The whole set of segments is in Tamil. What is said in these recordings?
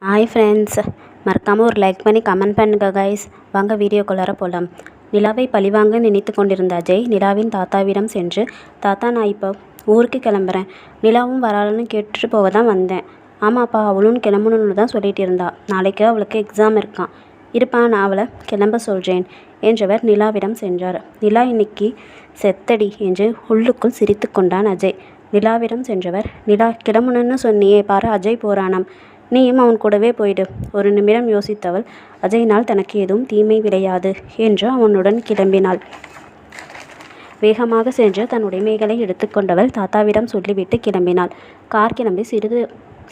ஹாய் ஃப்ரெண்ட்ஸ், மறக்காமல் ஒரு லைக் பண்ணி கமெண்ட் பண்ணுங்க கைஸ். வாங்க வீடியோக்குள்ளார போகலாம். நிலாவை பழிவாங்க நினைத்து கொண்டிருந்த அஜய் நிலாவின் தாத்தாவிடம் சென்று, தாத்தா நான் இப்போ ஊருக்கு கிளம்புறேன், நிலாவும் வராளன்னு கேட்டுட்டு போக தான் வந்தேன். ஆமாப்பா, அவளும் கிளம்பணுன்னு தான் சொல்லிட்டு இருந்தா. நாளைக்கு அவளுக்கு எக்ஸாம் இருக்கான். இருப்பா, நான் அவளை கிளம்ப சொல்கிறேன் என்றவர் நிலாவிடம் சென்றார். நிலா இன்னைக்கு செத்தடி என்று உள்ளுக்குள் சிரித்து கொண்டான் அஜய். நிலாவிடம் சென்றவர், நிலா கிளம்பணுன்னு சொன்னியே பாரு, அஜய் போகிறானாம், நீயும் அவன் கூடவே போயிடு. ஒரு நிமிடம் யோசித்தவள், அஜயினால் தனக்கு எதுவும் தீமை விளையாது என்று அவனுடன் கிளம்பினாள். வேகமாக சென்று தன் உடைமைகளை எடுத்துக்கொண்டவள் தாத்தாவிடம் சொல்லிவிட்டு கிளம்பினாள். கார் கிளம்பி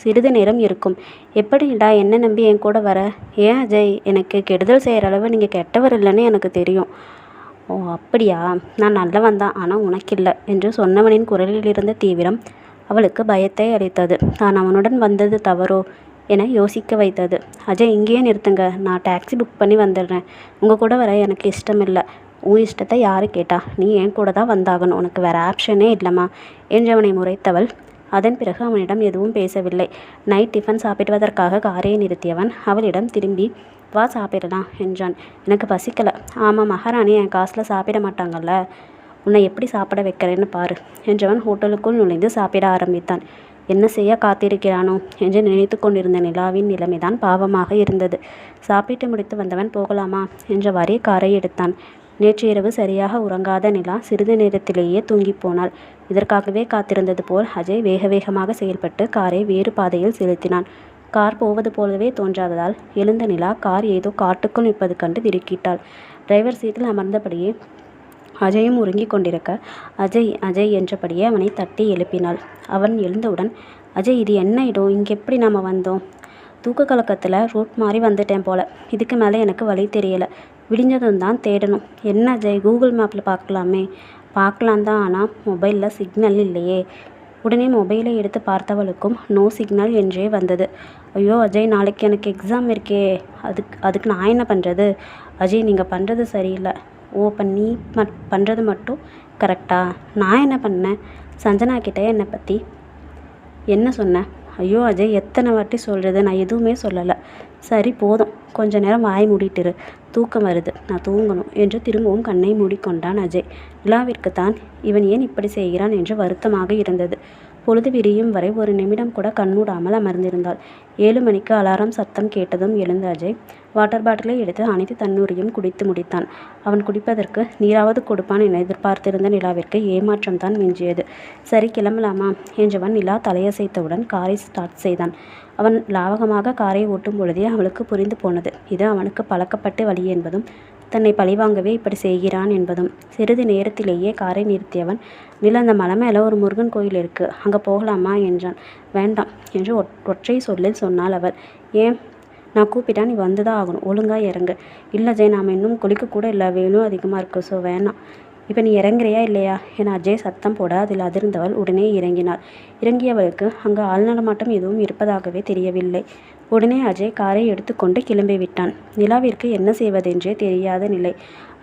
சிறிது நேரம் இருக்கும். எப்படிடா என்ன நம்பி என் கூட வர? ஏன் அஜய், எனக்கு கெடுதல் செய்கிற அளவு நீங்கள் கெட்டவர் இல்லைன்னு எனக்கு தெரியும். ஓ அப்படியா, நான் நல்லவன் தான், ஆனால் உனக்கில்லை என்று சொன்னவனின் குரலில் இருந்த தீவிரம் அவளுக்கு பயத்தை அளித்தது. தான் அவனுடன் வந்தது தவறோ என யோசிக்க வைத்தது. அஜய், இங்கேயே நிறுத்துங்க, நான் டாக்ஸி புக் பண்ணி வந்துடுறேன். உங்கள் கூட வர எனக்கு இஷ்டம் இல்லை. உன் இஷ்டத்தை யாரு கேட்டா? நீ என் கூட தான் வந்தாகணும், உனக்கு வேறு ஆப்ஷனே இல்லைம்மா என்றவனை முறைத்தவள். அதன் பிறகு அவனிடம் எதுவும் பேசவில்லை. நைட் டிஃபன் சாப்பிடுவதற்காக காரை நிறுத்தியவன் அவளிடம் திரும்பி, வா சாப்பிடலாம் என்றான். எனக்கு பசிக்கலை. ஆமாம், மகாராணி என் காசில் சாப்பிட மாட்டாங்கல்ல, உன்னை எப்படி சாப்பிட வைக்கிறேன்னு பாரு என்றவன் ஹோட்டலுக்குள் நுழைந்து சாப்பிட ஆரம்பித்தான். என்ன செய்ய காத்திருக்கிறானோ என்று நினைத்து கொண்டிருந்த நிலாவின் நிலைமைதான் பாவமாக இருந்தது. சாப்பிட்டு முடித்து வந்தவன் போகலாமா என்றவாறே காரை எடுத்தான். நேற்று இரவு சரியாக உறங்காத நிலா சிறிது நேரத்திலேயே தூங்கி போனாள். இதற்காகவே காத்திருந்தது போல் அஜய் வேக வேகமாக செயல்பட்டு காரை வேறு பாதையில் செலுத்தினான். கார் போவது போலவே தோன்றாததால் எழுந்த நிலா கார் ஏதோ காட்டுக்குள் நிற்பது கண்டு திடுக்கிட்டாள். டிரைவர் சீட்டில் அமர்ந்தபடியே அஜயும் உறங்கிக் கொண்டிருக்க, அஜய் அஜய் என்றபடியே அவனை தட்டி எழுப்பினாள். அவன் எழுந்தவுடன், அஜய் இது என்ன இடம், இங்கே எப்படி நாம் வந்தோம்? தூக்க கலக்கத்தில் ரூட் மாறி வந்துட்டேன் போல, இதுக்கு மேலே எனக்கு வழி தெரியலை, விடிஞ்சதும் தான் தேடணும். என்ன அஜய், கூகுள் மேப்பில் பார்க்கலாமே. பார்க்கலாம் தான், ஆனால் மொபைலில் சிக்னல் இல்லையே. உடனே மொபைலை எடுத்து பார்த்தவளுக்கும் நோ சிக்னல் என்றே வந்தது. ஐயோ அஜய், நாளைக்கு எனக்கு எக்ஸாம் இருக்கே, அதுக்கு நான் என்ன பண்ணுறது? அஜய், நீங்கள் பண்ணுறது சரியில்லை. ஓ, இப்போ நீ பண்ணுறது மட்டும் கரெக்டா? நான் என்ன பண்ணேன்? சஞ்சனா கிட்டே என்னை பற்றி என்ன சொன்னேன்? ஐயோ அஜய், எத்தனை வாட்டி சொல்கிறது, நான் எதுவுமே சொல்லலை. சரி போதும், கொஞ்ச நேரம் வாய் மூடிட்டுரு, தூக்கம் வருது, நான் தூங்கணும் என்று திரும்பவும் கண்ணை மூடிக்கொண்டான் அஜய். நிலாவிற்குத்தான் இவன் ஏன் இப்படி செய்கிறான் என்று வருத்தமாக இருந்தது. பொழுது விரியும் வரை ஒரு நிமிடம் கூட கண்மூடாமல் அமர்ந்திருந்தாள். 7 மணிக்கு அலாரம் சத்தம் கேட்டதும் எழுந்த அஜய் வாட்டர் பாட்டிலை எடுத்து அனைத்து தண்ணீரையும் குடித்து முடித்தான். அவன் குடிப்பதற்கு நீராவது கொடுப்பான் என எதிர்பார்த்திருந்த நிலாவிற்கு ஏமாற்றம் தான் மிஞ்சியது. சரி கிளம்பலாமா என்றவன் நிலா தலையசைத்தவுடன் காரை ஸ்டார்ட் செய்தான். அவன் லாவகமாக காரை ஓட்டும் பொழுதே அவளுக்கு புரிந்து போனது, இது அவனுக்கு பழக்கப்பட்ட வழி என்பதும் தன்னை பழிவாங்கவே இப்படி செய்கிறான் என்பதும். சிறிது நேரத்திலேயே காரை நிறுத்தியவன், நில அந்த மலை மேலே ஒரு முருகன் கோயில் இருக்கு, அங்கே போகலாமா என்றான். வேண்டாம் என்று ஒற்றை சொல்லில் சொன்னாள் அவள். ஏன்? நான் கூப்பிட்டா நீ வந்து தான் ஆகணும், ஒழுங்காக இறங்கு. இல்லை ஜெய், நாம் இன்னும் குளிக்க கூட இல்லை, வெயிலும் அதிகமாக இருக்குது, ஸோ வேணாம். இப்போ நீ இறங்குறியா இல்லையா என அஜய் சத்தம் போட அதில் அதிர்ந்தவள் உடனே இறங்கினாள். இறங்கியவளுக்கு அங்கு ஆள்நடமாட்டம் எதுவும் இருப்பதாகவே தெரியவில்லை. உடனே அஜய் காரை எடுத்துக்கொண்டு கிளம்பிவிட்டான். நிலாவிற்கு என்ன செய்வதென்றே தெரியாத நிலை.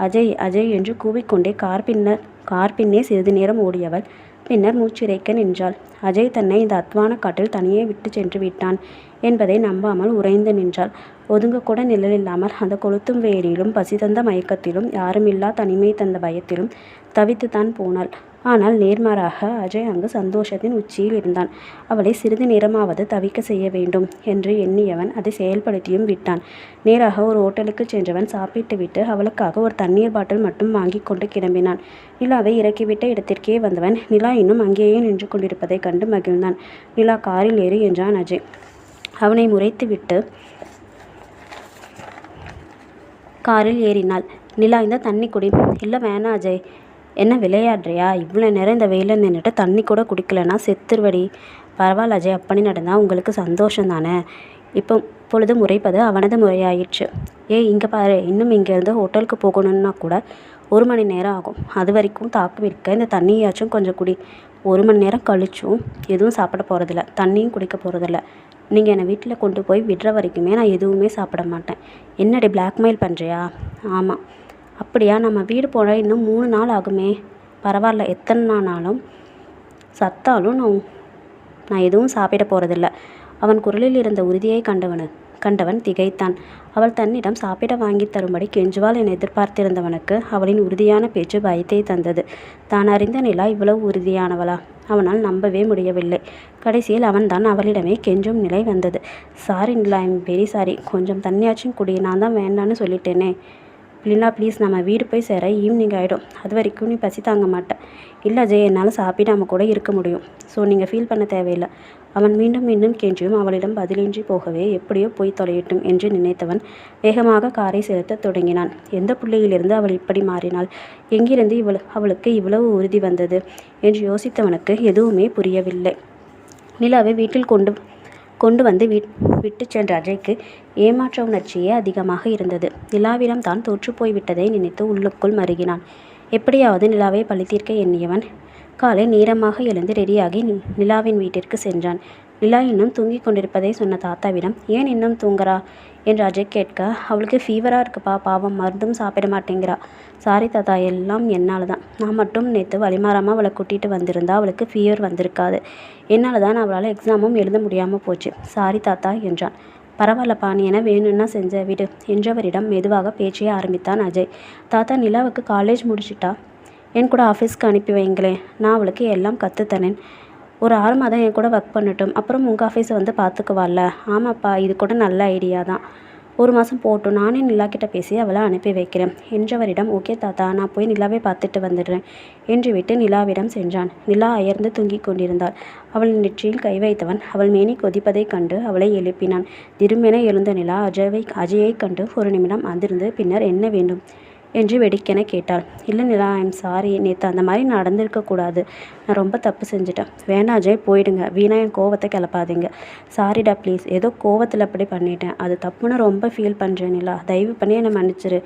அஜய் அஜய் என்று கூவிக்கொண்டே கார் பின்னே சிறிது நேரம் ஓடியவள் பின்னர் மூச்சிறைக்க நின்றாள். அஜய் தன்னை இந்த அத்வான காட்டில் தனியே விட்டு சென்று விட்டான் என்பதை நம்பாமல் உறைந்து நின்றாள். ஒதுங்கக்கூட நிழலில்லாமல் அந்த கொளுத்தும் வெயிலிலும் பசி தந்த மயக்கத்திலும் யாருமில்லா தனிமை தந்த பயத்திலும் தவித்துத்தான் போனாள். ஆனால் நேர்மாறாக அஜய் அங்கு சந்தோஷத்தின் உச்சியில் இருந்தான். அவளை சிறிது நேரமாவது தவிக்க செய்ய வேண்டும் என்று எண்ணியவன் அதை செயல்படுத்தியும் விட்டான். நேராக ஒரு ஹோட்டலுக்கு சென்றவன் சாப்பிட்டு விட்டு அவளுக்காக ஒரு தண்ணீர் பாட்டில் மட்டும் வாங்கி கொண்டு கிளம்பினான். நிலாவை இறக்கிவிட்ட இடத்திற்கே வந்தவன் நிலா இன்னும் அங்கேயே நின்று கொண்டிருப்பதை கண்டு மகிழ்ந்தான். நிலா காரில் ஏறி என்றான் அஜய். அவனை முறைத்துவிட்டு காரில் ஏறினாள். நிலா, இந்த தண்ணி குடி. இல்லை வேணாம் அஜய். என்ன விளையாடுறியா? இவ்வளோ நேரம் இந்த வெயிலில் நின்றுட்டு தண்ணி கூட குடிக்கலன்னா செத்துருவடி. பரவாயில்ல அஜய், அப்படி நடந்தால் உங்களுக்கு சந்தோஷம் தானே. இப்பொழுது முறைப்பது அவனது முறையாயிடுச்சு. இங்கே பாரு, இன்னும் இங்கேருந்து ஹோட்டலுக்கு போகணுன்னா கூட 1 மணி நேரம் ஆகும். அது வரைக்கும் தாக்கு விற்க இந்த தண்ணியாச்சும் கொஞ்சம் குடி. 1 மணி நேரம் கழிச்சும் எதுவும் சாப்பிட போகிறதில்ல, தண்ணியும் குடிக்க போகிறதில்ல. நீங்கள் என்னை வீட்டில் கொண்டு போய் விடுற வரைக்குமே நான் எதுவுமே சாப்பிட மாட்டேன். என்னடி பிளாக்மெயில் பண்ணுறியா? ஆமாம். அப்படியா? நம்ம வீடு போன இன்னும் 3 நாள் ஆகுமே. பரவாயில்ல, எத்தனை நாளாலும் சத்தாலும் நான் எதுவும் சாப்பிட போகிறதில்ல. அவன் குரலில் இருந்த உறுதியை கண்டவன் திகைத்தான். அவள் தன்னிடம் சாப்பிட வாங்கித் தரும்படி கெஞ்சுவாள் என எதிர்பார்த்திருந்தவனுக்கு அவளின் உறுதியான பேச்சு பயத்தை தந்தது. தான் அறிந்த நிலா இவ்வளவு உறுதியானவளா? அவனால் நம்பவே முடியவில்லை. கடைசியில் அவன்தான் அவளிடமே கெஞ்சும் நிலை வந்தது. Sorry Nila, I'm very sorry. கொஞ்சம் தண்ணியாச்சும் குடி. நான் தான் வேண்டான்னு சொல்லிட்டேனே. நிலா ப்ளீஸ், நம்ம வீடு போய் சேர ஈவினிங் ஆகிடும். அது வரைக்கும் நீ பசி தாங்க மாட்டேன். இல்லை அஜய், என்னால் சாப்பிடாம கூட இருக்க முடியும். ஸோ நீங்கள் ஃபீல் பண்ண தேவையில்லை. அவன் மீண்டும் மீண்டும் கெஞ்சியும் அவளிடம் பதிலின்றி போகவே எப்படியோ போய் தொலையட்டும் என்று நினைத்தவன் வேகமாக காரை செலுத்தத் தொடங்கினான். எந்த புள்ளியிலிருந்து அவள் இப்படி மாறினாள்? எங்கிருந்து அவளுக்கு இவ்வளவு உறுதி வந்தது என்று யோசித்தவனுக்கு எதுவுமே புரியவில்லை. நிலாவை வீட்டில் கொண்டு வந்து விட்டு சென்ற அஜய்க்கு ஏமாற்ற உணர்ச்சியே அதிகமாக இருந்தது. நிலாவிடம் தான் தோற்றுப்போய்விட்டதை நினைத்து உள்ளுக்குள் மருகினான். எப்படியாவது நிலாவை பழி தீர்க்க எண்ணியவன் காலை நேரமாக எழுந்து ரெடியாகி நிலாவின் வீட்டிற்கு சென்றான். நிலா இன்னும் தூங்கிக் கொண்டிருப்பதை சொன்ன தாத்தாவிடம் ஏன் இன்னும் தூங்குறா என்று அஜய் கேட்க, அவளுக்கு ஃபீவராக இருக்குப்பா, பாவம், மருந்தும் சாப்பிட மாட்டேங்கிறா. சாரி தாத்தா, எல்லாம் என்னால் தான். நான் மட்டும் நேற்று வழிமாறாமல் அவளை கூட்டிகிட்டு வந்திருந்தா அவளுக்கு ஃபீவர் வந்திருக்காது. என்னால் தான் அவளால் எக்ஸாமும் எழுத முடியாமல் போச்சு. சாரி தாத்தா என்றான். பரவாயில்லப்பா, நீ என வேணும்னா செஞ்ச விடு என்றவரிடம் மெதுவாக பேச்சையே ஆரம்பித்தான் அஜய். தாத்தா, நிலாவுக்கு காலேஜ் முடிச்சிட்டா என் கூட ஆஃபீஸ்க்கு அனுப்பி வைங்களேன். நான் அவளுக்கு எல்லாம் கற்றுத்தரேன். ஒரு 6 மாதம் என் கூட ஒர்க் பண்ணட்டும். அப்புறம் உங்கள் ஆஃபீஸை வந்து பார்த்துக்குவாள்ல. ஆமாப்பா, இது கூட நல்ல ஐடியா தான். 1 மாதம் போட்டும். நானே நிலாக்கிட்ட பேசி அவளை அனுப்பி வைக்கிறேன் என்றவரிடம் ஓகே தாத்தா, நான் போய் நிலாவை பார்த்துட்டு வந்துடுறேன் என்று விட்டு நிலாவிடம் சென்றான். நிலா அயர்ந்து தூங்கிக் கொண்டிருந்தாள். அவள் நெற்றியில் கை வைத்தவன் அவள் மேனி கொதிப்பதைக் கண்டு அவளை எழுப்பினான். திரும்பென எழுந்த நிலா அஜயை கண்டு ஒரு நிமிடம் அதிர்ந்து பின்னர் என்ன வேண்டும் என்று வெடிக்கென கேட்டாள். இல்லை நிலா, ஐம் சாரி. நேற்று அந்த மாதிரி நடந்திருக்கக்கூடாது. நான் ரொம்ப தப்பு செஞ்சுட்டேன். வேண்டாம் அஜய், போயிடுங்க. வீணா என் கோவத்தை கிளப்பாதீங்க. சாரிடா ப்ளீஸ். ஏதோ கோவத்தில் அப்படி பண்ணிட்டேன். அது தப்புன்னு ரொம்ப ஃபீல் பண்ணுறேன் நிலா. தயவு பண்ணி என்னை மன்னிச்சிரு.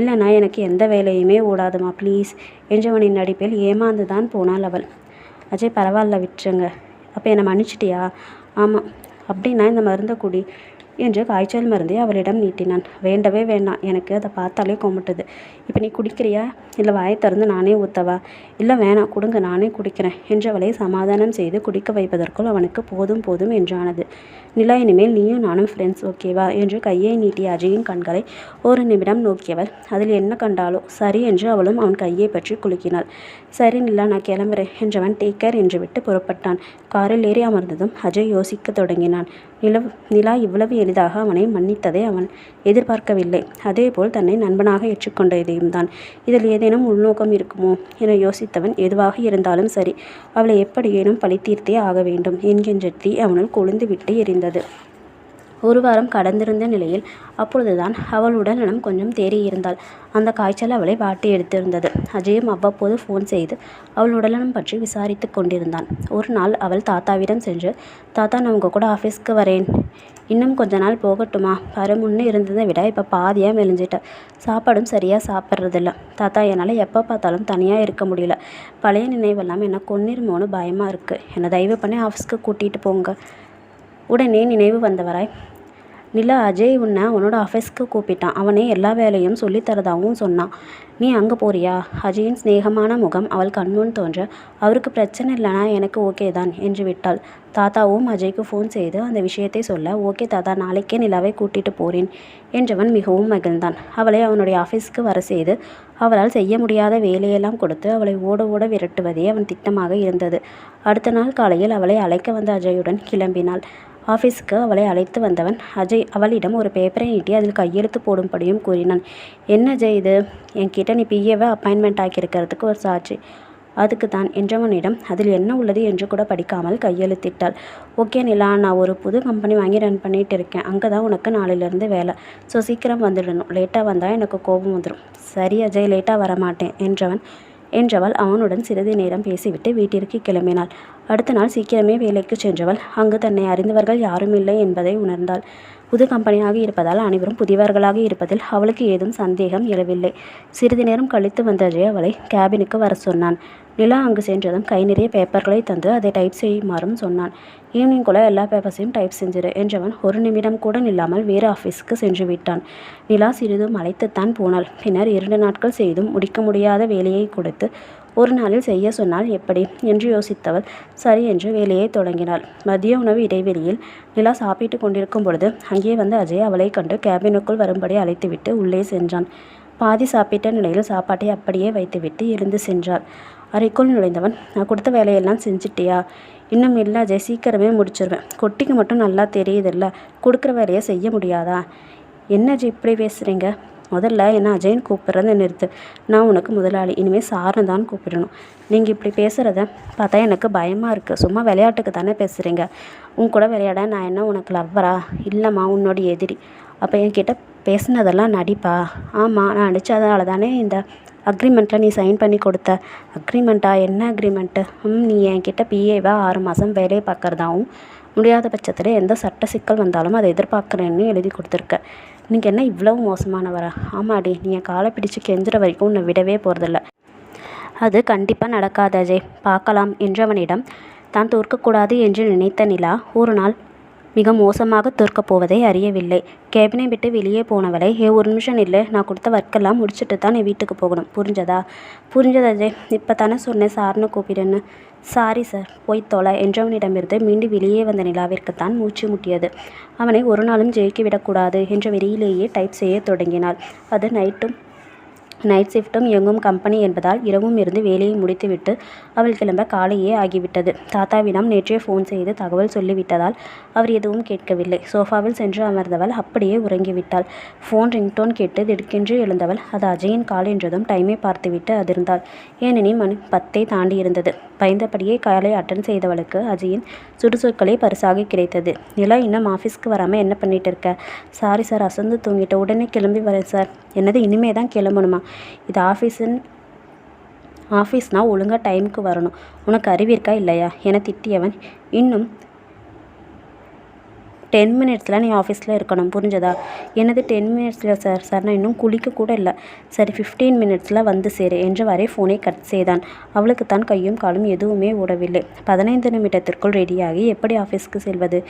இல்லைனா எனக்கு எந்த வேலையுமே ஓடாதுமா ப்ளீஸ் என்றவனின் நடிப்பில் ஏமாந்து தான் போனாள் அவள். அஜய் பரவாயில்ல, விட்டுருங்க. அப்போ என்னை மன்னிச்சிட்டியா? ஆமாம். அப்படின்னா இந்த மருந்தை குடி என்று காய்ச்சல் மருந்தை அவளிடம் நீட்டினான். வேண்டவே வேண்டாம், எனக்கு அதை பார்த்தாலே கொமட்டுது. இப்போ நீ குடிக்கிறியா இல்லை வாயை திறந்து நானே ஊற்றவா? இல்லை வேணாம், கொடுங்க, நானே குடிக்கிறேன் என்றவளை சமாதானம் செய்து குடிக்க வைப்பதற்குள் அவனுக்கு போதும் போதும் என்றானது. நிலா, இனிமேல் நீயும் நானும் ஃப்ரெண்ட்ஸ், ஓகேவா என்று கையை நீட்டிய அஜயின் கண்களை ஒரு நிமிடம் நோக்கியவள் அதில் என்ன கண்டாலோ சரி என்று அவளும் அவன் கையை பற்றி குலுக்கினாள். சரி நிலா, நான் கிளம்புறேன் என்றவன் டேக் கேர் என்று விட்டு புறப்பட்டான். காரில் ஏறி அமர்ந்ததும் அஜய் யோசிக்க தொடங்கினான். நிலா இவ்வளவு எளிதாக அவனை மன்னித்ததை அவன் எதிர்பார்க்கவில்லை. அதேபோல் தன்னை நண்பனாக ஏற்றுக்கொண்டதையும் தான். இதில் ஏதேனும் உள்நோக்கம் இருக்குமோ என யோசித்தவன் எதுவாக இருந்தாலும் சரி, அவளை எப்படியேனும் பழி தீர்த்தே ஆக வேண்டும் என்கின்ற தீ அவனுள் கொழுந்து விட்டு எரிந்தது. 1 வாரம் கடந்திருந்த நிலையில் அப்பொழுதுதான் அவள் உடல்நலம் கொஞ்சம் தேறியிருந்தாள். அந்த காய்ச்சல் அவளை வாட்டி எடுத்திருந்தது. அஜயும் அவ்வப்போது ஃபோன் செய்து அவள் உடல்நலம் பற்றி விசாரித்து கொண்டிருந்தான். ஒரு நாள் அவள் தாத்தாவிடம் சென்று, தாத்தா, நான் உங்கள் கூட ஆஃபீஸ்க்கு வரேன். இன்னும் கொஞ்ச நாள் போகட்டுமா? பாரு, முன்னே இருந்ததை விட இப்போ பாதியாக மெலிஞ்சிட்டேன். சாப்பாடும் சரியாக சாப்பிட்றதில்ல. தாத்தா, என்னால் எப்போ பார்த்தாலும் தனியாக இருக்க முடியல. பழைய நினைவெல்லாம் என்னை கொன்னிருமோன்னு பயமாக இருக்குது. என்னை தயவு பண்ணி ஆஃபீஸ்க்கு கூட்டிகிட்டு போங்க. உடனே நினைவு வந்தவராய், நிலா, அஜய் உன்னோட ஆஃபீஸ்க்கு கூப்பிட்டான். அவனே எல்லா வேலையும் சொல்லித்தரதாகவும் சொன்னான். நீ அங்கே போறியா? அஜயின் சிநேகமான முகம் அவள் கண்முன் தோன்ற, அவருக்கு பிரச்சனை இல்லைனா எனக்கு ஓகே தான் என்று விட்டாள். தாத்தாவும் அஜய்க்கு ஃபோன் செய்து அந்த விஷயத்தை சொல்ல, ஓகே தாத்தா, நாளைக்கே நிலாவை கூட்டிகிட்டு போகிறேன் என்றவன் மிகவும் மகிழ்ந்தான். அவளை அவனுடைய ஆஃபீஸ்க்கு வர செய்து அவளால் செய்ய முடியாத வேலையெல்லாம் கொடுத்து அவளை ஓட ஓட விரட்டுவதே அவன் திட்டமாக இருந்தது. அடுத்த நாள் காலையில் அவளை அழைக்க வந்த அஜயுடன் கிளம்பினாள். ஆஃபீஸுக்கு அவளை அழைத்து வந்தவன் அஜய் அவளிடம் ஒரு பேப்பரை நீட்டி அதில் கையெழுத்து போடும்படியும் கூறினான். என்ன அஜய் இது? என்கிட்ட நீ பிஏவை அப்பாயின்மெண்ட் ஆக்கியிருக்கிறதுக்கு ஒரு சாட்சி. அதுக்கு தான் என்றவனிடம் அதில் என்ன உள்ளது என்று கூட படிக்காமல் கையெழுத்திட்டாள். ஓகே நிலா, நான் ஒரு புது கம்பெனி வாங்கி ரன் பண்ணிகிட்டு இருக்கேன். அங்கே தான் உனக்கு நாளையிலேருந்து வேலை. ஸோ சீக்கிரம் வந்துடணும். லேட்டாக வந்தால் எனக்கு கோபம் வந்துடும். சரி அஜய், லேட்டாக வரமாட்டேன் என்றவள் அவனுடன் சிறிது நேரம் பேசிவிட்டு வீட்டிற்கு கிளம்பினாள். அடுத்த நாள் சீக்கிரமே வேலைக்கு சென்றவள் அங்கு தன்னை அறிந்தவர்கள் யாரும் இல்லை என்பதை உணர்ந்தாள். புது கம்பெனியாக இருப்பதால் அனைவரும் புதியவர்களாக இருப்பதில் அவளுக்கு ஏதும் சந்தேகம் எழவில்லை. சிறிது நேரம் கழித்து வந்த அஜய் அவளை கேபினுக்கு வர சொன்னான். நிலா அங்கு சென்றதும் கை நிறைய பேப்பர்களை தந்து அதை டைப் செய்யுமாறும் சொன்னான். ஈவினிங்குள்ளே எல்லா பேப்பர்ஸையும் டைப் செஞ்சிரு என்றவன் ஒரு நிமிடம் கூட நில்லாமல் வேறு ஆஃபீஸுக்கு சென்று விட்டான். நிலா சிறிதும் அழைத்துத்தான் போனாள். பின்னர் 2 நாட்கள் செய்தும் முடிக்க முடியாத வேலையை கொடுத்து ஒரு நாளில் செய்ய சொன்னால் எப்படி என்று யோசித்தவள் சரி என்று வேலையை தொடங்கினாள். மதிய உணவு இடைவெளியில் நிலா சாப்பிட்டு கொண்டிருக்கும் பொழுது அங்கே வந்த அஜய் அவளை கண்டு கேபினுக்குள் வரும்படி அழைத்துவிட்டு உள்ளே சென்றான். பாதி சாப்பிட்ட நிலையில் சாப்பாட்டை அப்படியே வைத்துவிட்டு எழுந்து சென்றாள். அறைக்குள் நுழைந்தவன் நான் கொடுத்த வேலையெல்லாம் செஞ்சிட்டியா? இன்னும் இல்லை அஜய், சீக்கிரமே முடிச்சிருவேன். கொட்டிக்கு மட்டும் நல்லா தெரியுதில்ல, கொடுக்குற வேலையை செய்ய முடியாதா? என்ன அஜய் இப்படி பேசுகிறீங்க? முதல்ல என்ன அஜய்ன்னு கூப்பிட்றத நிறுத்து. நான் உனக்கு முதலாளி, இனிமேல் சார்னு தான் கூப்பிடணும். நீங்கள் இப்படி பேசுகிறத பார்த்தா எனக்கு பயமாக இருக்குது. சும்மா விளையாட்டுக்கு தானே பேசுகிறீங்க. உன் கூட விளையாட நான் என்ன உனக்கு லவ்வரா? இல்லைம்மா, உன்னோட எதிரி. அப்போ என்கிட்ட பேசுனதெல்லாம் நடிப்பா? ஆமாம், நான் நடித்ததால தானே இந்த அக்ரிமெண்ட்டில் நீ சைன் பண்ணி கொடுத்த. அக்ரிமெண்ட்டா? என்ன அக்ரிமெண்ட்டு? நீ என்கிட்ட பிஏவா 6 மாதம் வேலையை பார்க்குறதாவும் முடியாத பட்சத்தில் எந்த சட்ட சிக்கல் வந்தாலும் அதை எதிர்பார்க்குறேன்னு எழுதி கொடுத்துருக்க. நீங்கள் என்ன இவ்வளவு மோசமானவரா? ஆமாடி, நீ என் காலை பிடிச்சி கெஞ்சுற வரைக்கும் உன்னை விடவே போகிறதில்ல. அது கண்டிப்பாக நடக்காது அஜய், பார்க்கலாம் என்றவனிடம் தான் தோற்கக்கூடாது என்று நினைத்த நிலா ஒரு நாள் மிக மோசமாக தோற்கப் போவதை அறியவில்லை. கேபினை விட்டு வெளியே போனவளை ஒரு நிமிஷம் இல்லை, நான் கொடுத்த ஒர்க்கெல்லாம் முடிச்சுட்டு தான் என் வீட்டுக்கு போகணும், புரிஞ்சதா? புரிஞ்சது அஜய், இப்போ தானே சொன்னேன் சார்னு கூப்பிடுன்னு. சாரி சார், போய் தொலை என்றவனிடமிருந்து மீண்டும் வெளியே வந்த நிலாவிற்குத்தான் மூச்சு முட்டியது. அவனை ஒரு நாளும் ஜெயிக்க விடக்கூடாது என்ற வெறியிலேயே டைப் செய்ய தொடங்கினாள். அது நைட் ஷிஃப்ட்டும் இயங்கும் கம்பெனி என்பதால் இரவும் இருந்து வேலையை முடித்துவிட்டு அவள் கிளம்ப காலையே ஆகிவிட்டது. தாத்தாவிடம் நேற்றே ஃபோன் செய்து தகவல் சொல்லிவிட்டதால் அவர் எதுவும் கேட்கவில்லை. சோஃபாவில் சென்று அமர்ந்தவள் அப்படியே உறங்கிவிட்டாள். ஃபோன் ரிங்டோன் கேட்டு திடுக்கென்று எழுந்தவள் அது அஜயின் கால் என்றதும் டைமை பார்த்துவிட்டு அதிர்ந்தாள். ஏனெனில் மணி 10 தாண்டி இருந்தது. பயந்தபடியே காலை அட்டன் செய்தவளுக்கு அஜயின் சுடுசொற்களே பரிசாக கிடைத்தது. நிலா இன்னும் ஆஃபீஸ்க்கு வராமல் என்ன பண்ணிட்டு இருக்க? சாரி சார், அசந்து தூங்கிட்ட, உடனே கிளம்பி வரேன் சார். என்னது, இனிமே தான் கிளம்பணுமா? இது ஆஃபீஸ்னால் ஒழுங்காக டைமுக்கு வரணும். உனக்கு அறிவிருக்கா இல்லையா என திட்டியவன் இன்னும் 10 மினிட்ஸில் நீ ஆஃபீஸில் இருக்கணும், புரிஞ்சதா? என்னது 10 மினிட்ஸில் சார்? சார், நான் இன்னும் குளிக்க கூட இல்லை. சரி, 15 மினிட்ஸில் வந்து சேரு என்றவரை ஃபோனை கட் செய்தான். அவளுக்கு தான் கையும் காலும் எதுவுமே ஓடவில்லை. 15 நிமிடத்திற்குள் ரெடியாகி எப்படி ஆஃபீஸ்க்கு செல்வது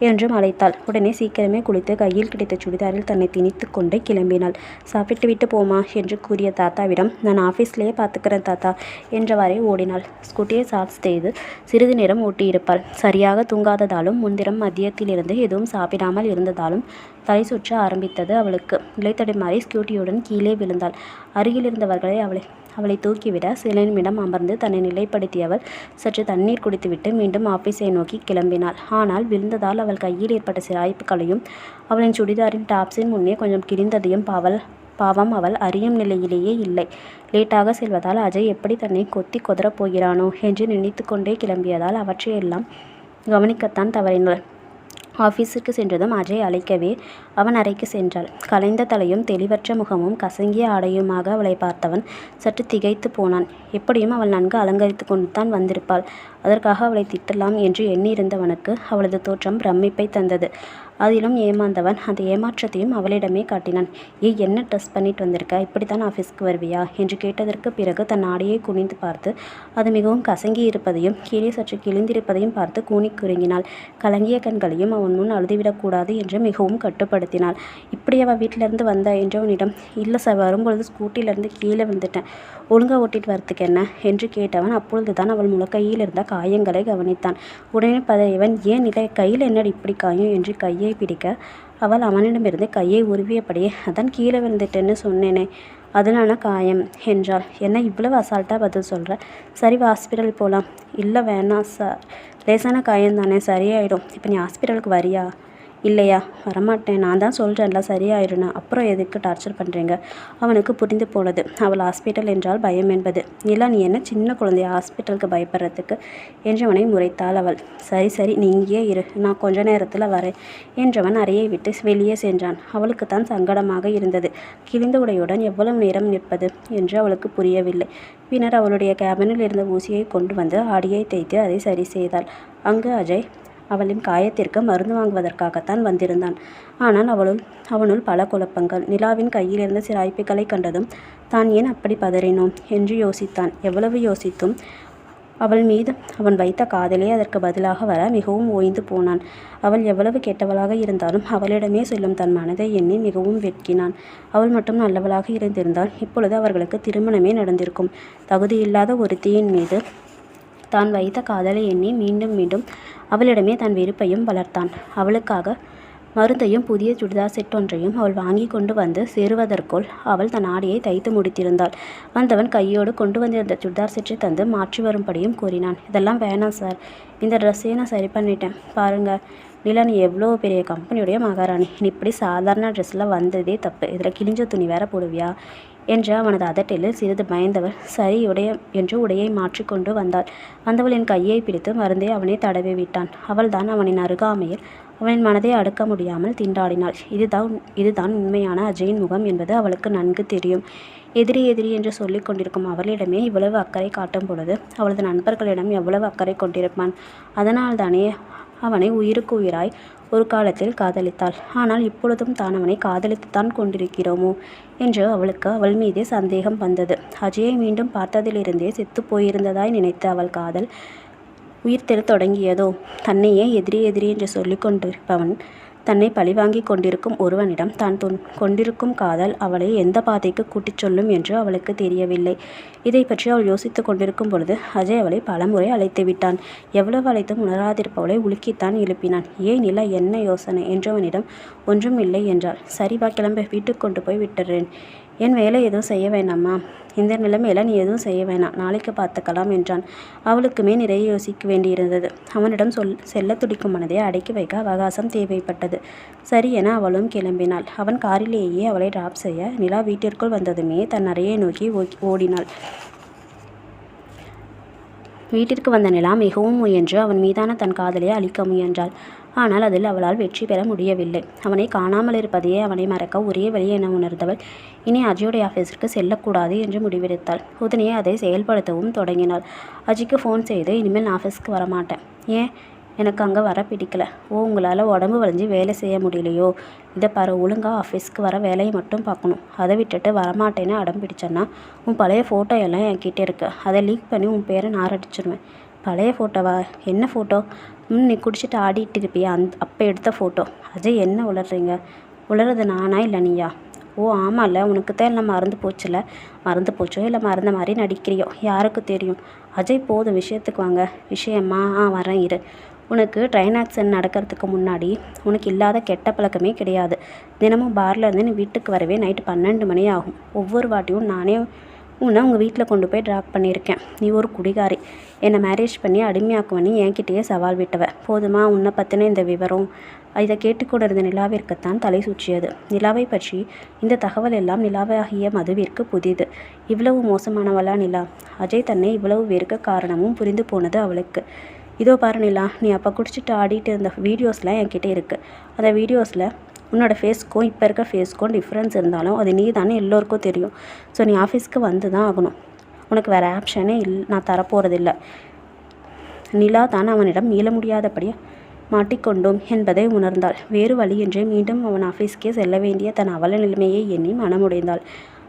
என்றும் அழைத்தாள். உடனே சீக்கிரமே குளித்து கையில் கிடைத்த சுடிதாரில் தன்னை திணித்து கொண்டு கிளம்பினாள். சாப்பிட்டு விட்டு போமா என்று கூறிய தாத்தாவிடம் நான் ஆஃபீஸ்லேயே பார்த்துக்கிறேன் தாத்தா என்றவாறே ஓடினாள். ஸ்கூட்டியை சார்ஜ் செய்து சிறிது நேரம் ஓட்டியிருப்பாள். சரியாக தூங்காததாலும் முன்தினம் மதியத்திலிருந்து எதுவும் சாப்பிடாமல் இருந்ததாலும் தலை சுற்ற ஆரம்பித்தது அவளுக்கு. நிலைத்தடுமாறி ஸ்கூட்டியுடன் கீழே விழுந்தாள். அருகில் இருந்தவர்களை அவளை தூக்கிவிட சில நிமிடம் அமர்ந்து தன்னை நிலைப்படுத்தியவள் சற்று தண்ணீர் குடித்துவிட்டு மீண்டும் ஆஃபீஸை நோக்கி கிளம்பினாள். ஆனால் விழுந்ததால் அவள் கையில் ஏற்பட்ட சிராய்ப்புகளையும் அவளின் சுடிதாரின் டாப்ஸின் முன்னே கொஞ்சம் கிழிந்ததையும் பாவம் அவள் அறியும் நிலையிலேயே இல்லை. லேட்டாக செல்வதால் அஜய் எப்படி தன்னை கொத்தி கொதறப் போகிறானோ என்று நினைத்து கொண்டே கிளம்பியதால் அவற்றையெல்லாம் கவனிக்கத்தான் தவறினாள். ஆஃபீஸுக்கு சென்றதும் அஜய் அழைக்கவே அவன் அறைக்கு சென்றாள். கலைந்த தலையும் தெளிவற்ற முகமும் கசங்கிய ஆடையுமாக அவளை பார்த்தவன் சற்று திகைத்து போனான். எப்படியும் அவள் நன்கு அலங்கரித்து கொண்டு தான் வந்திருப்பாள். அதற்காக அவளை திட்டலாம் என்று எண்ணியிருந்தவனுக்கு அவளது தோற்றம் பிரமிப்பை தந்தது. அதிலும் ஏமாந்தவன் அந்த ஏமாற்றத்தையும் அவளிடமே காட்டினான். என்ன ட்ரெஸ் பண்ணிட்டு வந்திருக்க? இப்படித்தான் ஆஃபீஸ்க்கு வருவியா என்று கேட்டதற்கு பிறகு தன் ஆடையை குனிந்து பார்த்து அது மிகவும் கசங்கி இருப்பதையும் கீழே சற்று கிழிந்திருப்பதையும் பார்த்து கூனி குறுங்கினாள். கலங்கிய கண்களையும் அவன் முன் அழுதுவிடக்கூடாது என்று மிகவும் கட்டுப்படுத்தினாள். இப்படி அவள் வீட்டிலேருந்து வந்த என்றவனிடம் இல்லை சார், வரும்பொழுது ஸ்கூட்டிலேருந்து கீழே வந்துட்டேன், ஒழுங்காக ஓட்டிட்டு வரத்துக்கு என்ன என்று கேட்டவன் அப்பொழுதுதான் அவள் முழக்கையில் இருந்த காயங்களை கவனித்தான். உடனே பதறியவன் ஏன் நிலை, கையில் என்னடி இப்படி காயம் என்று கையை பிடிக்க அவள் அவனிடமிருந்து கையை உருவியபடியே அதான் கீழே விழுந்துட்டேன்னு சொன்னேனே, அதனால காயம் என்றாள். என்ன இவ்வளவு அசால்ட்டாக பதில் சொல்கிற? சரி, ஹாஸ்பிட்டல் போகலாம். இல்லை வேணாம் சார், லேசான காயம் தானே, சரியாயிடும். இப்போ நீ ஹாஸ்பிட்டலுக்கு வரியா? இல்லையா? வரமாட்டேன், நான் தான் சொல்கிறேன்ல சரியாயிடுன்னு, அப்புறம் எதுக்கு டார்ச்சர் பண்ணுறீங்க? அவனுக்கு புரிந்து போனது அவள் ஹாஸ்பிட்டல் என்றால் பயம் என்பது. நிலா, நீ என்ன சின்ன குழந்தைய ஹாஸ்பிட்டலுக்கு பயப்படுறதுக்கு என்றவனை முறைத்தாள் அவள். சரி நீ இங்கேயே இரு, நான் கொஞ்ச நேரத்தில் வரேன் என்றவன் அறையை விட்டு வெளியே சென்றான். அவளுக்கு தான் சங்கடமாக இருந்தது. கிழிந்த உடையுடன் எவ்வளவு நேரம் நிற்பது என்று அவளுக்கு புரியவில்லை. பின்னர் அவளுடைய கேபினில் இருந்த ஊசியை கொண்டு வந்து ஆடியை தேய்த்து அதை சரி செய்தாள். அங்கு அஜய் அவளின் காயத்திற்கு மருந்து வாங்குவதற்காகத்தான் வந்திருந்தான். ஆனால் அவனுள் பல குழப்பங்கள். நிலாவின் கையில் இருந்த சிராய்ப்புகளை கண்டதும் தான் ஏன் அப்படி பதறினோம் என்று யோசித்தான். எவ்வளவு யோசித்தும் அவள் மீது அவன் வைத்த காதலே அதற்கு பதிலாக வர மிகவும் ஓய்ந்து போனான். அவள் எவ்வளவு கெட்டவளாக இருந்தாலும் அவளிடமே செல்லும் தன் மனதை எண்ணி மிகவும் வெட்கினான். அவள் மட்டும் நல்லவளாக இருந்திருந்தால் இப்பொழுது அவர்களுக்கு திருமணமே நடந்திருக்கும். தகுதியில்லாத ஒருத்தியின் மீது தான் வைத்த காதலை எண்ணி மீண்டும் மீண்டும் அவளிடமே தன் வெறுப்பையும் வளர்த்தான். அவளுக்காக மருந்தையும் புதிய சுடிதார் செட் ஒன்றையும் அவள் வாங்கி கொண்டு வந்து சேருவதற்குள் அவள் தன் ஆடையை தைத்து முடித்திருந்தாள். வந்தவன் கையோடு கொண்டு வந்திருந்த சுடிதார் செட்டை தந்து மாற்றி வரும்படியும் கூறினான். இதெல்லாம் வேணாம் சார், இந்த ட்ரெஸ்ஸையே நான் சரி பண்ணிட்டேன். பாருங்கள் நிலா, நீ எவ்வளோ பெரிய கம்பெனியுடைய மகாராணி, நீ இப்படி சாதாரண ட்ரெஸ்ஸில் வந்ததே தப்பு, இதில் கிழிஞ்ச துணி வேற போடுவியா என்று அவனது அதட்டலில் சிறிது பயந்தவள் சரி என்று உடையை மாற்றி கொண்டு வந்தாள். வந்தவளின் கையை பிடித்து மருந்தை அவனை தடவி விட்டான். அவள்தான் அவனின் அருகாமையில் அவனின் மனதை அடுக்க முடியாமல் திண்டாடினாள். இதுதான் உண்மையான அஜயின் முகம் என்பது அவளுக்கு நன்கு தெரியும். எதிரி என்று சொல்லிக் கொண்டிருக்கும் அவளிடமே இவ்வளவு அக்கறை காட்டும் பொழுது அவளது நண்பர்களிடம் எவ்வளவு அக்கறை கொண்டிருப்பான். அதனால்தானே அவனை உயிருக்கு உயிராய் ஒரு காலத்தில் காதலித்தாள். ஆனால் இப்பொழுதும் தான் அவனை காதலித்துத்தான் கொண்டிருக்கிறோமோ என்று அவளுக்கு அவள் மீதே சந்தேகம் வந்தது. அஜயை மீண்டும் பார்த்ததிலிருந்தே செத்து போயிருந்ததாய் நினைத்த அவள் காதல் உயிர்த்தெழத் தொடங்கியதோ. தன்னையே எதிரி என்று சொல்லிக் கொண்டிருப்பவன் தன்னை பழிவாங்கி கொண்டிருக்கும் ஒருவனிடம் தான் கொண்டிருக்கும் காதல் அவளை எந்த பாதைக்கு கூட்டிச் சொல்லும் என்று அவளுக்கு தெரியவில்லை. இதை பற்றி அவள் யோசித்து கொண்டிருக்கும் பொழுது அஜய் அவளை பலமுறை அழைத்து விட்டான். எவ்வளவு அழைத்தும் உணராதிருப்பவளை உலுக்கித்தான் எழுப்பினான். ஏன் நிலா, என்ன யோசனை என்றவனிடம் ஒன்றும் இல்லை என்றாள். சரிவா, கிளம்ப, வீட்டுக்கு கொண்டு போய் விட்டுறேன். என் வேலை எதுவும் செய்ய வேண்டாமா? இந்த நிலைமையில நீ எதுவும் செய்ய வேணாம், நாளைக்கு பார்த்துக்கலாம் என்றான். அவளுக்குமே நிறைய யோசிக்க வேண்டியிருந்தது. அவனிடம் செல்ல துடிக்கும் மனதை அடக்கி வைக்க அவகாசம் தேவைப்பட்டது. சரி என அவளும் கிளம்பினாள். அவன் காரிலேயே அவளை டிராப் செய்ய நிலா வீட்டிற்குள் வந்ததுமே தன் அறையை நோக்கி ஓடினாள். வீட்டிற்கு வந்த நிலா மிகவும் முயன்று அவன் மீதான தன் காதலை அழிக்க முயன்றாள். ஆனால் அதில் அவளால் வெற்றி பெற முடியவில்லை. அவனை காணாமல் இருப்பதையே அவனை மறக்க ஒரே வழி என உணர்ந்தவள் இனி அஜயோடைய ஆஃபீஸிற்கு செல்லக்கூடாது என்று முடிவெடுத்தாள். உடனே அதை செயல்படுத்தவும் தொடங்கினாள். அஜிக்கு ஃபோன் செய்து, இனிமேல் நான் ஆஃபீஸ்க்கு வரமாட்டேன். ஏன்? எனக்கு அங்கே வர பிடிக்கல. உங்களால் உடம்பு வளைஞ்சி வேலை செய்ய முடியலையோ? இதை பாரு, ஒழுங்காக ஆஃபீஸ்க்கு வர வேலையை மட்டும் பார்க்கணும். அதை விட்டுட்டு வரமாட்டேன்னு அடம் பிடிச்சேன்னா உன் பழைய ஃபோட்டோ எல்லாம் என்கிட்ட இருக்குது, அதை லீக் பண்ணி உன் பேரை நாரடிச்சிடுவேன். பழைய ஃபோட்டோவா? என்ன ஃபோட்டோ? நீ குடிச்சிட்டு ஆடிட்டு இருப்பியா, அப்போ எடுத்த ஃபோட்டோ. அஜய், என்ன உளறீங்க? உளறது நானா இல்லை நீயா? ஓ ஆமாம்ல, உனக்கு தான் எல்லாம் மறந்து போச்சுல. மறந்து போச்சோ இல்லை மறந்த மாதிரி நடிக்கிறியோ, யாருக்கு தெரியும். அஜய், போதும், விஷயத்துக்கு வாங்க. விஷயமா? வரேன் இரு. உனக்கு ட்ரெயின் ஆக்சிடென்ட் நடக்கிறதுக்கு முன்னாடி உனக்கு இல்லாத கெட்ட பழக்கமே கிடையாது. தினமும் பார்லேருந்து நீ வீட்டுக்கு வரவே நைட்டு 12 மணி ஆகும். ஒவ்வொரு வாட்டியும் நானே உன்னை உங்கள் வீட்டில் கொண்டு போய் ட்ராப் பண்ணியிருக்கேன். நீ ஒரு குடிகாரி, என்னை மேரேஜ் பண்ணி அடிமையாக்குவனி என்கிட்டயே சவால் விட்டவ. போதுமா உன்னை பற்றின இந்த விவரம்? இதை கேட்டுக்கொண்டிருந்த நிலாவிற்குத்தான் தலை சுற்றியது. நிலாவை பற்றி இந்த தகவல் எல்லாம் நிலாவாகிய மதுவிற்கு புதிது. இவ்வளவு மோசமானவளா நிலா? அஜய் தன்னை இவ்வளவு வெறுக்க காரணமும் புரிந்து போனது அவளுக்கு. இதோ பாரு நிலா, நீ அப்போ குடிச்சிட்டு ஆடிட்டு இருந்த வீடியோஸ்லாம் என்கிட்ட இருக்குது. அந்த வீடியோஸில் உன்னோட ஃபேஸ்க்கும் இப்போ இருக்க ஃபேஸ்க்கும் டிஃப்ரென்ஸ் இருந்தாலும் அது நீ தானே எல்லோருக்கும் தெரியும். ஸோ நீ ஆஃபீஸ்க்கு வந்து தான் ஆகணும். உனக்கு வேறு ஆப்ஷனே நான் தரப்போகிறதில்ல. நிலா தான் அவனிடம் மீள முடியாதபடி மாட்டிக்கொண்டோம் என்பதை உணர்ந்தாள். வேறு வழியின்றி மீண்டும் அவன் ஆஃபீஸ்க்கே செல்ல வேண்டிய தன் அவல நிலைமையை எண்ணி மனமுடைந்தாள்.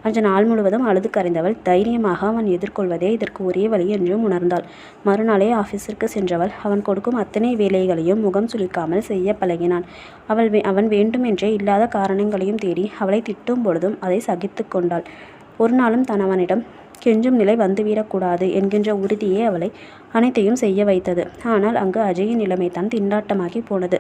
அன்று நாள் முழுவதும் அழுது கரைந்தவள் தைரியமாக அவன் எதிர்கொள்வதே இதற்கு ஒரே வழி என்றும் உணர்ந்தாள். மறுநாளே ஆஃபீஸிற்கு சென்றவள் அவன் கொடுக்கும் அத்தனை வேலைகளையும் முகம் சுளிக்காமல் செய்ய பழகினான். அவன் வேண்டுமென்றே இல்லாத காரணங்களையும் தேடி அவளை திட்டும் பொழுதும் அதை சகித்து கொண்டாள். ஒரு நாளும் தான் அவனிடம் கெஞ்சும் நிலை வந்துவிடக்கூடாது என்கின்ற உறுதியே அவளை அனைத்தையும் செய்ய வைத்தது. ஆனால் அங்கு அஜயின் நிலைமைதான் திண்டாட்டமாகி போனது.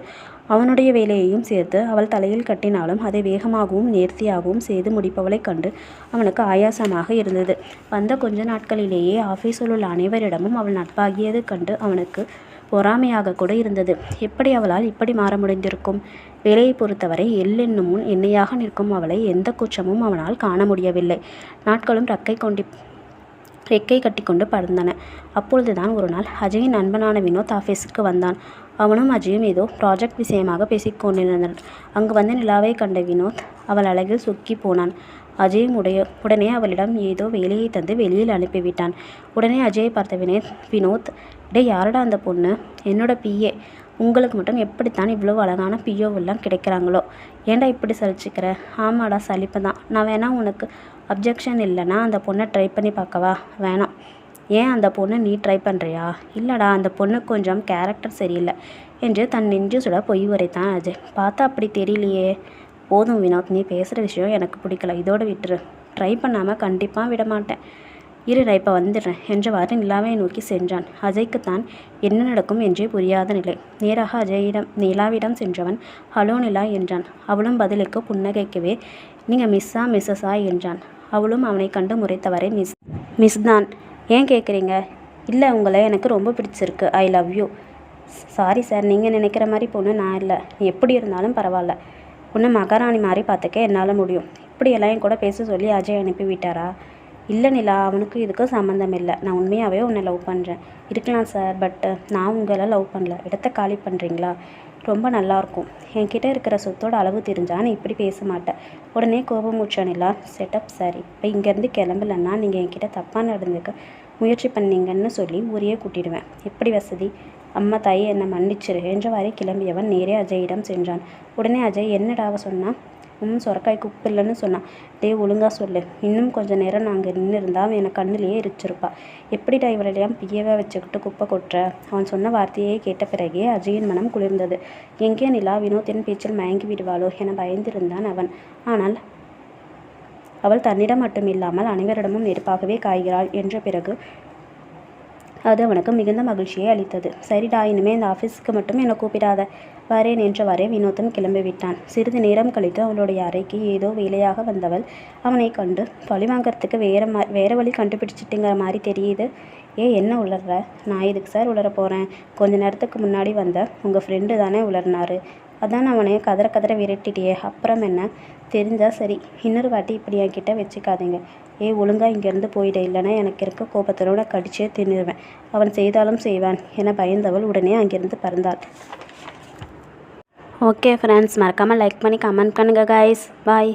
அவனுடைய வேலையையும் சேர்த்து அவள் தலையில் கட்டினாலும் அதை வேகமாகவும் நேர்த்தியாகவும் செய்து முடிப்பவளைக் கண்டு அவனுக்கு ஆயாசமாக இருந்தது. வந்த கொஞ்ச நாட்களிலேயே ஆஃபீஸில் உள்ள அனைவரிடமும் அவள் நட்பாகியது கண்டு அவனுக்கு பொறாமையாக கூட இருந்தது. எப்படி அவளால் இப்படி மாற முடிந்திருக்கும்? வேலையை பொறுத்தவரை எள்ளென்னும் முன் எண்ணெயாக நிற்கும் அவளை எந்த குற்றமும் அவனால் காண முடியவில்லை. நாட்களும் ரெக்கை கட்டிக்கொண்டு பறந்தன. அப்பொழுதுதான் ஒரு நாள் அஜயின் நண்பனான வினோத் ஆஃபீஸுக்கு வந்தான். அவனும் அஜயும் ஏதோ ப்ராஜெக்ட் விஷயமாக பேசிக்கொண்டிருந்தனர். அங்கு வந்து நிலாவை கண்ட வினோத் அவள் அழகில் சொக்கி போனான். அஜயும் உடனே அவளிடம் ஏதோ வேலையை தந்து வெளியில் அனுப்பிவிட்டான். உடனே அஜயை பார்த்த வினோத், டே யாரடா அந்த பொண்ணு? என்னோட பிஏ. உங்களுக்கு மட்டும் எப்படித்தான் இவ்வளோ அழகான பியோவெல்லாம் கிடைக்கிறாங்களோ? ஏன்டா இப்படி சலிச்சுக்கிற? ஆமாடா, சலிப்பு தான். நான் வேணா உனக்கு அப்ஜெக்ஷன் இல்லைன்னா அந்த பொண்ணை ட்ரை பண்ணி பார்க்கவா? வேணாம். ஏன் அந்த பொண்ணு நீ ட்ரை பண்ணுறியா? இல்லைடா, அந்த பொண்ணு கொஞ்சம் கேரக்டர் சரியில்லை என்று தன் நெஞ்சு சுட பொய் உரைத்தான் அஜய். பார்த்தா அப்படி தெரியலையே. போதும் வினோத், நீ பேசுகிற விஷயம் எனக்கு பிடிக்கல, இதோடு விட்டுரு. ட்ரை பண்ணாமல் கண்டிப்பாக விட மாட்டேன். நான் இப்போ வந்துடுறேன் என்றவாறு நிலாவை நோக்கி சென்றான். அஜய்க்குத்தான் என்ன நடக்கும் என்றே புரியாத நிலை. நேராக நிலாவிடம் சென்றவன் ஹலோ நிலா என்றான். அவளும் பதிலுக்கு புன்னகைக்கவே நீங்கள் மிஸ்ஸா மிஸ்ஸஸா என்றான். அவளும் அவனை கண்டு முறைத்தவரை மிஸ் தான். ஏன் கேட்குறீங்க? இல்லை, உங்களை எனக்கு ரொம்ப பிடிச்சிருக்கு. I love you. Sorry sir, நீங்கள் நினைக்கிற மாதிரி பொண்ணு நான் இல்லை. நீ எப்படி இருந்தாலும் பரவாயில்ல. உன்னை மகாராணி மாதிரி பார்த்துக்க என்னால் முடியும். இப்படியெல்லாம் என் கூட பேச சொல்லி அஜய் அனுப்பி விட்டாரா? இல்லை நிலா, அவனுக்கு இதுக்கும் சம்மந்தம் இல்லை. நான் உண்மையாகவே உன்னை லவ் பண்ணுறேன். இருக்கலாம் சார், பட் நான் உங்களை லவ் பண்ணல. இடத்த காலி பண்ணுறீங்களா? ரொம்ப நல்லாயிருக்கும். என்கிட்ட இருக்கிற சொத்தோட அளவு தெரிஞ்சா நீ இப்படி பேச மாட்டேன். உடனே கோபம் மூச்சா நிலா. செட்டப் சார், இப்போ இங்கேருந்து கிளம்பலன்னா நீங்கள் என்கிட்ட தப்பாக நடந்துக்க முயற்சி பண்ணீங்கன்னு சொல்லி ஊரையே கூட்டிடுவேன். எப்படி வசதி? அம்மா தாயை என்னை மன்னிச்சிரு என்றவாறே கிளம்பியவன் நேரே அஜயிடம் சென்றான். உடனே அஜய் என்னடாவ சொன்னான்? சொரக்காய்க்கு உப்பு இல்லைன்னு சொன்னான். ஒழுங்காக சொல்லு. இன்னும் கொஞ்சம் நேரம் நாங்கள் நின்று இருந்தால் அவன் எனக்கு கண்ணிலேயே எரிச்சிருப்பா. எப்படிடா இவளெல்லாம் பியவே வச்சுக்கிட்டு குப்பை கொட்டுற? அவன் சொன்ன வார்த்தையை கேட்ட பிறகே அஜயின் மனம் குளிர்ந்தது. எங்கே நிலா வினோத்தின் பேச்சில் மயங்கி விடுவாளோ என பயந்திருந்தான் அவன். ஆனால் அவள் தன்னிடம் மட்டும் இல்லாமல் அனைவரிடமும் நெருப்பாகவே காய்கிறாள் என்ற பிறகு அது அவனுக்கு மிகுந்த மகிழ்ச்சியை அளித்தது. சரிடா, இனிமேல் இந்த ஆஃபீஸுக்கு மட்டும் என்னை கூப்பிடாத. வரேன் என்றவாறே வினோத்தன் கிளம்பிவிட்டான். சிறிது நேரம் கழித்து அவளுடைய அறைக்கு ஏதோ வேலையாக வந்தவள் அவனை கண்டு பழி வாங்கிறதுக்கு வேறு வழி கண்டுபிடிச்சிட்டுங்கிற மாதிரி தெரியுது. என்ன உளர்ற? நான் இதுக்கு சார் உளர போகிறேன். கொஞ்ச நேரத்துக்கு முன்னாடி வந்த உங்கள் ஃப்ரெண்டு தானே உளர்னாரு. அதான் அவனை கதற கதற விரட்டிட்டியே. அப்புறம் என்ன? தெரிஞ்சால் சரி, இன்னொரு வாட்டி இப்படி என்கிட்ட வச்சுக்காதீங்க. ஒழுங்காக இங்கேருந்து போயிட, இல்லைன்னா எனக்கு இருக்க கோபத்தோட கடிச்சே தின்னுருவேன். அவன் செய்தாலும் செய்வான் என பயந்தவள் உடனே அங்கிருந்து பறந்தாள். ஓகே ஃப்ரெண்ட்ஸ், மறக்காமல் லைக் பண்ணி கமெண்ட் பண்ணுங்கள் கைஸ். பாய்.